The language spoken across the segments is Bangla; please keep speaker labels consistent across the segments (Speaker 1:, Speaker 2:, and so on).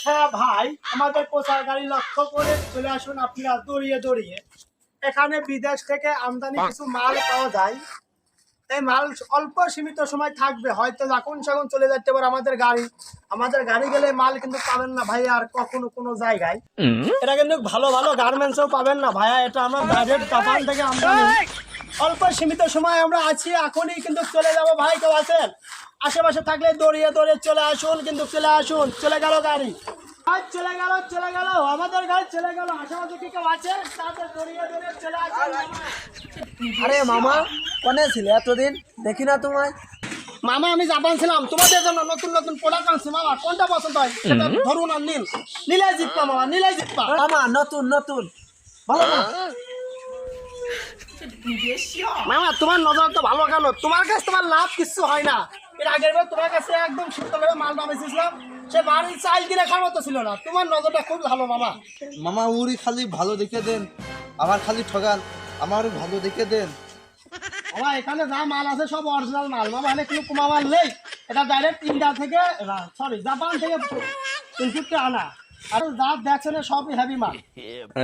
Speaker 1: হ্যাঁ ভাই, আমাদের কোচার গাড়ি লক্ষ্য করে চলে আসুন আপনারা দৌড়িয়ে দৌড়িয়ে। এখানে বিদেশ থেকে আমদানি কিছু মাল পাওয়া যায়। এই মাল অল্প সীমিত সময় থাকবে, হয়তো যখন সেখন চলে যেতে পারে আমাদের গাড়ি গেলে মাল কিন্তু পাবেন না ভাই আর কখনো কোনো জায়গায়। এটা কিন্তু ভালো ভালো গার্মেন্টসও পাবেন না ভাইয়া, এটা আমার ডাইরেক্ট জাপান থেকে আমদানি। অল্প সীমিত সময় আমরা আছি, এখনই কিন্তু চলে যাব ভাই। কেউ আছেন আশেপাশে থাকলে দৌড়িয়ে দৌড়িয়ে চলে আসুন, কিন্তু চলে আসুন। চলে গেল গাড়ি, চলে গেল আমাদের গাড়ি, চলে গেল। আশেপাশে কি কেউ আছে? তাদের দৌড়িয়ে দৌড়িয়ে চলে আসুন।
Speaker 2: আরে মামা, কোনে ছিলে এতদিন? দেখি না তোমায়।
Speaker 1: মামা আমি জাপান ছিলাম, তোমাদের জন্য নতুন নতুন প্রোডাক্ট আনছি মামা। কোনটা পছন্দ হয় সেটা ধরুন আর নিন। নিলাই জিতবা মামা, নিলাই জিতবা।
Speaker 2: মামা নতুন নতুন ভালো না?
Speaker 1: মামা তোমার নজর তো ভালো কেন? তোমার কাছে তোমার লাভ কিছু হয় না। এর আগের বার তোমার কাছে একদম শীতকালে মাল নামেছিলাম, সে বাড়ির চাল কিনে খাওয়ার মতো ছিল না। তোমার নজরটা খুব ভালো মামা।
Speaker 3: মামা উড়ি খালি ভালো দেখে দেন, আমার খালি ঠগান, আমারও ভালো দেখে দেন।
Speaker 1: মামা এখানে যা মাল আছে সব অরিজিনাল মাল মামা, এখানে কোনো কুমা মাল নেই। এটা ডাইরেক্ট ইন্ডিয়া থেকে, সরি জাপান থেকে ইনপুটে আনা। আর যা দেখছেন সবই হেভি মাল।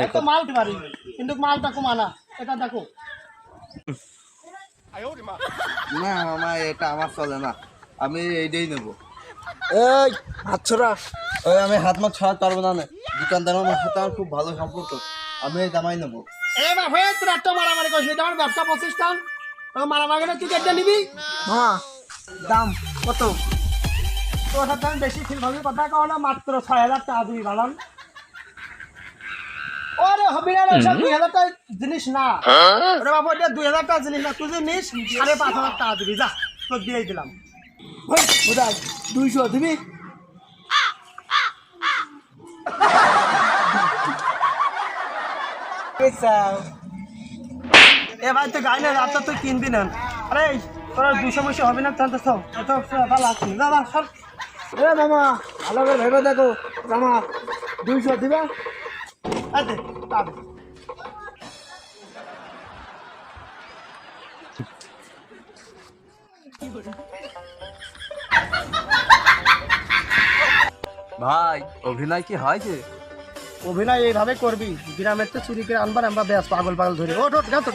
Speaker 1: এত মাল পারি কিন্তু মালটা কম আনা। এটা দেখো।
Speaker 3: না মামা, এটা আমার চলে না, আমি এইটাই নেবো।
Speaker 2: এই আচ্ছা,
Speaker 3: ওই আমি হাত মাছ ছাড়াতে পারবো না। দোকানদার আমার সাথে আমার খুব ভালো সম্পর্ক, আমি এই দামাই নেবো।
Speaker 1: এ বাবা তোর একটা মারামারি করছিস, এটা আমার ব্যবসা প্রতিষ্ঠান। মারামারি করে তুই কেটে নিবি।
Speaker 2: মামা দাম কত?
Speaker 1: তোর সাথে আমি বেশি ফিলভাবে কথা কও না, মাত্র ৬,০০০ টাকা দিবি বালাম। ওরে হবি না, সব ২,০০০ টাকা জিনিস না। ওরে বাবা এটা ২,০০০ টাকা জিনিস না, তুই যে নিস ৫,৫০০ টাকা দিবি। যা তোর দিয়েই দিলাম।
Speaker 2: বুঝাই 200 দিবি?
Speaker 1: এ ভাই তুই গাই না, রাতটা তুই কিনবি না। আরে তোর ২০০ হবে না, তাহলে তো এত ভালো আসছিস। দাদা সর।
Speaker 2: এ মামা ভালো করে ভেবে দেখো, মামা 200 দিবা?
Speaker 1: আরে তাড়াতাড়ি।
Speaker 3: ভাই অভিনয় কি হয়েছে?
Speaker 1: অভিনয় এইভাবে করবি, গ্রামের তো চুরি করে আনবার আমরা ব্যাস পাগল পাগল ধরে। ওঠ ওঠ, গাছ